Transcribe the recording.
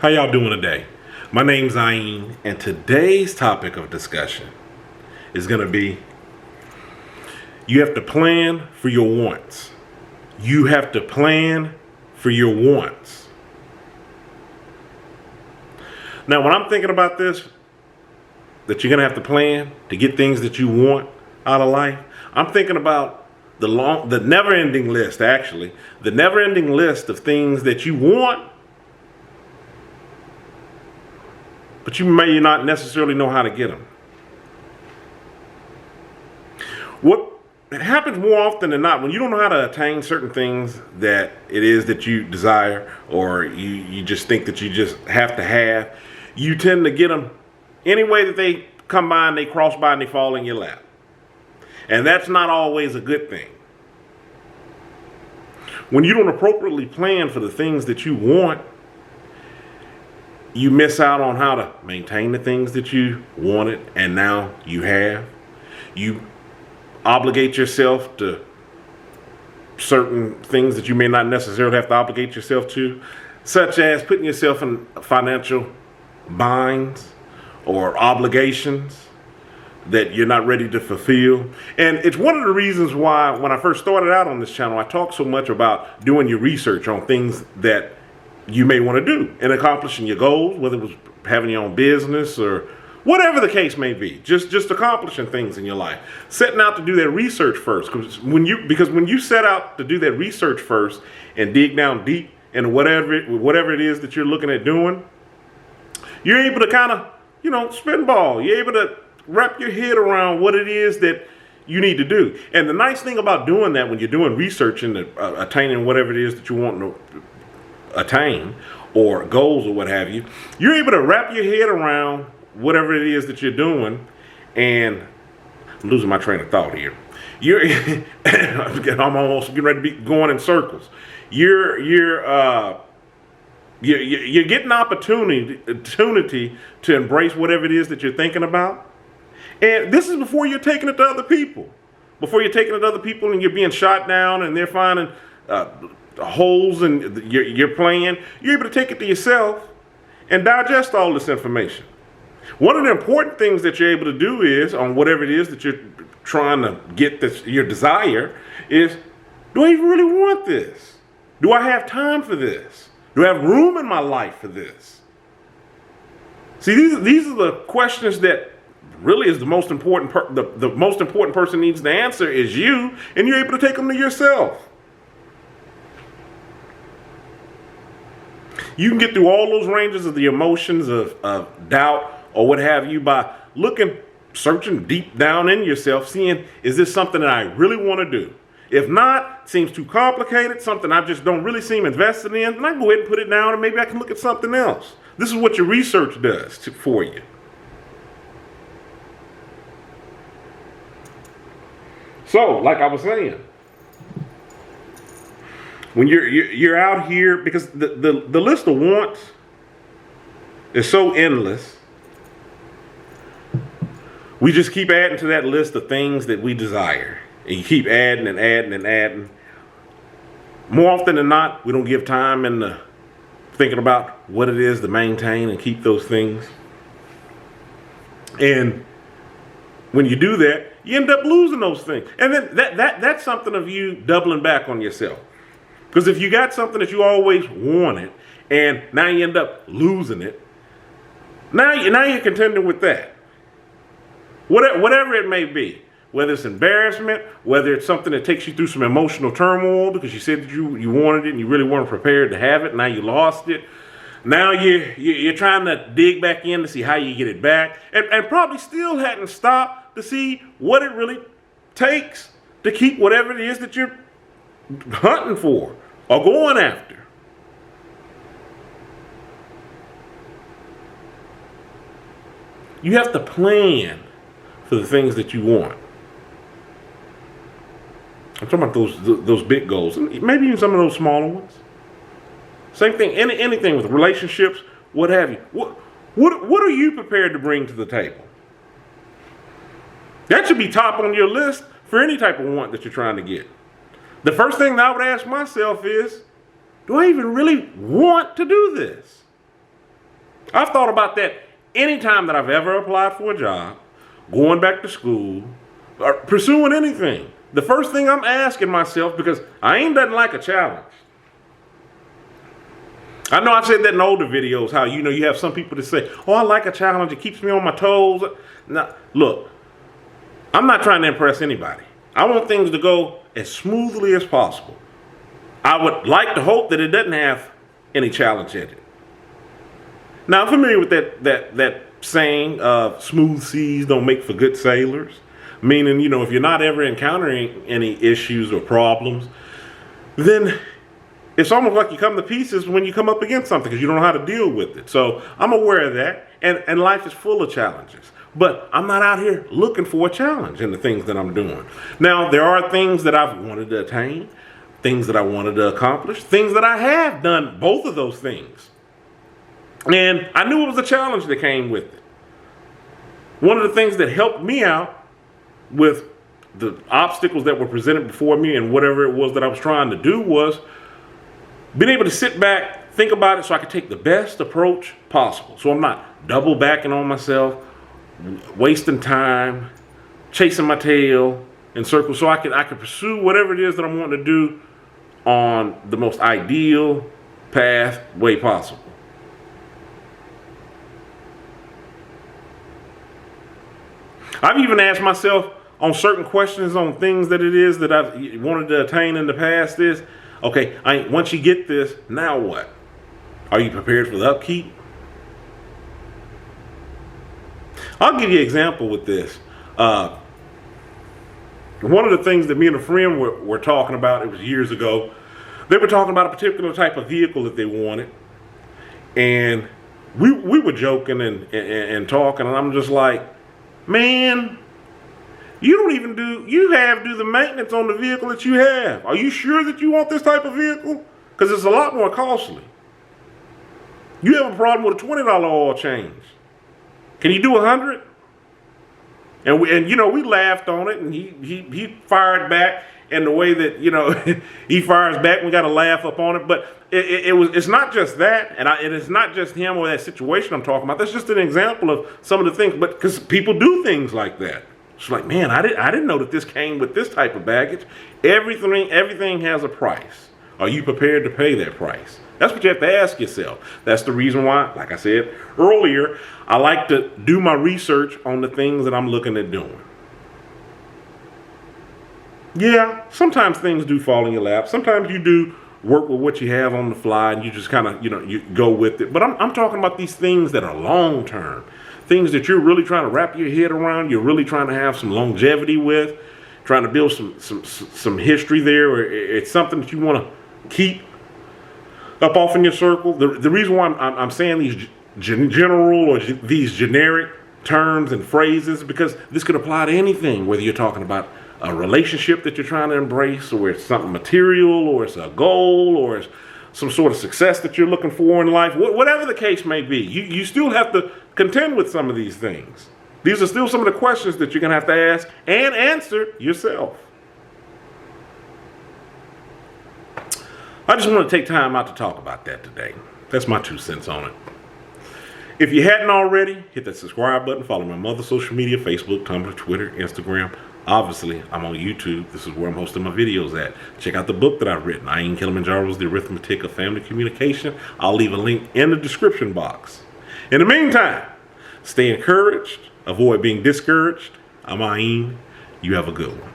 How y'all doing today? My name's Ayin, and today's topic of discussion is going to be you have to plan for your wants. You have to plan for your wants. Now, when I'm thinking about this, that you're going to have to plan to get things that you want out of life, I'm thinking about the never-ending list, actually. The never-ending list of things that you want, but you may not necessarily know how to get them. What happens more often than not, when you don't know how to attain certain things that it is that you desire, or you just think that you just have to have, you tend to get them any way that they come by and they cross by and they fall in your lap. And that's not always a good thing. When you don't appropriately plan for the things that you want, you miss out on how to maintain the things that you wanted and now you have. You obligate yourself to certain things that you may not necessarily have to obligate yourself to, such as putting yourself in financial binds or obligations that you're not ready to fulfill. And it's one of the reasons why when I first started out on this channel, I talked so much about doing your research on things that you may want to do and accomplishing your goals, whether it was having your own business or whatever the case may be, just accomplishing things in your life. Setting out to do that research first, because when you set out to do that research first and dig down deep into whatever it is that you're looking at doing, you're able to kind of, spitball. You're able to wrap your head around what it is that you need to do. And the nice thing about doing that, when you're doing research and attaining whatever it is that you want to attain, or goals or what have you, you're able to wrap your head around whatever it is that you're doing. And I'm losing my train of thought here. I'm almost getting ready to be going in circles. You're getting opportunity to embrace whatever it is that you're thinking about. And this is before you're taking it to other people. Before you're taking it to other people and you're being shot down and they're finding holes in your plan, you're able to take it to yourself and digest all this information. One of the important things that you're able to do is, on whatever it is that you're trying to get your desire, is, do I even really want this? Do I have time for this? Do I have room in my life for this? See, these are the questions that really is the most important. The most important person needs to answer is you, and you're able to take them to yourself. You can get through all those ranges of the emotions of doubt or what have you by searching deep down in yourself, seeing, is this something that I really want to do? If not, it seems too complicated, something I just don't really seem invested in, then I can go ahead and put it down and maybe I can look at something else. This is what your research does for you. So, like I was saying, when you're out here, because the list of wants is so endless, we just keep adding to that list of things that we desire. And you keep adding and adding and adding. More often than not, we don't give time into thinking about what it is to maintain and keep those things. And when you do that, you end up losing those things. And then that's something of you doubling back on yourself. Because if you got something that you always wanted, and now you end up losing it, now you're contending with that. Whatever it may be, whether it's embarrassment, whether it's something that takes you through some emotional turmoil because you said that you wanted it and you really weren't prepared to have it, now you lost it. Now you're trying to dig back in to see how you get it back, and probably still hadn't stopped to see what it really takes to keep whatever it is that you're hunting for or going after. You have to plan for the things that you want. I'm talking about those big goals, and maybe even some of those smaller ones. Same thing, anything with relationships, what have you. What are you prepared to bring to the table? That should be top on your list for any type of want that you're trying to get. The first thing that I would ask myself is, do I even really want to do this? I've thought about that anytime that I've ever applied for a job, going back to school, or pursuing anything. The first thing I'm asking myself, because I ain't nothing like a challenge. I know I've said that in older videos, how, you have some people that say, oh, I like a challenge. It keeps me on my toes. Now, look, I'm not trying to impress anybody. I want things to go as smoothly as possible. I would like to hope that it doesn't have any challenge in it. Now, I'm familiar with that saying, smooth seas don't make for good sailors. Meaning, if you're not ever encountering any issues or problems, then it's almost like you come to pieces when you come up against something because you don't know how to deal with it. So I'm aware of that, and life is full of challenges. But I'm not out here looking for a challenge in the things that I'm doing. Now, there are things that I've wanted to attain, things that I wanted to accomplish, things that I have done, both of those things. And I knew it was a challenge that came with it. One of the things that helped me out with the obstacles that were presented before me and whatever it was that I was trying to do was being able to sit back, think about it so I could take the best approach possible. So I'm not double backing on myself, wasting time, chasing my tail in circles, so I could pursue whatever it is that I'm wanting to do on the most ideal pathway possible. I've even asked myself on certain questions on things that it is that I've wanted to attain in the past is, okay, once you get this, now what? Are you prepared for the upkeep? I'll give you an example with this. One of the things that me and a friend were talking about, it was years ago, they were talking about a particular type of vehicle that they wanted. And we were joking and talking, and I'm just like, man, you have do the maintenance on the vehicle that you have. Are you sure that you want this type of vehicle? Because it's a lot more costly. You have a problem with a $20 oil change. Can you do 100? And we laughed on it, and he fired back in the way that he fires back. We got to laugh up on it, but it's not just that, and it's not just him or that situation I'm talking about. That's just an example of some of the things, but because people do things like that. It's like, man, I didn't know that this came with this type of baggage. Everything has a price. Are you prepared to pay that price? That's what you have to ask yourself. That's the reason why, like I said earlier, I like to do my research on the things that I'm looking at doing. Yeah, sometimes things do fall in your lap. Sometimes you do work with what you have on the fly and you just kind of, you go with it. But I'm talking about these things that are long term. Things that you're really trying to wrap your head around. You're really trying to have some longevity with. Trying to build some history there. Or it's something that you want to keep up off in your circle. The reason why I'm saying these general or these generic terms and phrases, because this could apply to anything, whether you're talking about a relationship that you're trying to embrace, or it's something material, or it's a goal, or it's some sort of success that you're looking for in life. Whatever the case may be, you still have to contend with some of these things. These are still some of the questions that you're going to have to ask and answer yourself. I just want to take time out to talk about that today. That's my 2 cents on it. If you hadn't already, hit that subscribe button. Follow my mother social media, Facebook, Tumblr, Twitter, Instagram. Obviously, I'm on YouTube. This is where I'm hosting my videos at. Check out the book that I've written, Kilimanjaro's The Arithmetic of Family Communication. I'll leave a link in the description box. In the meantime, stay encouraged. Avoid being discouraged. I'm Ayin. You have a good one.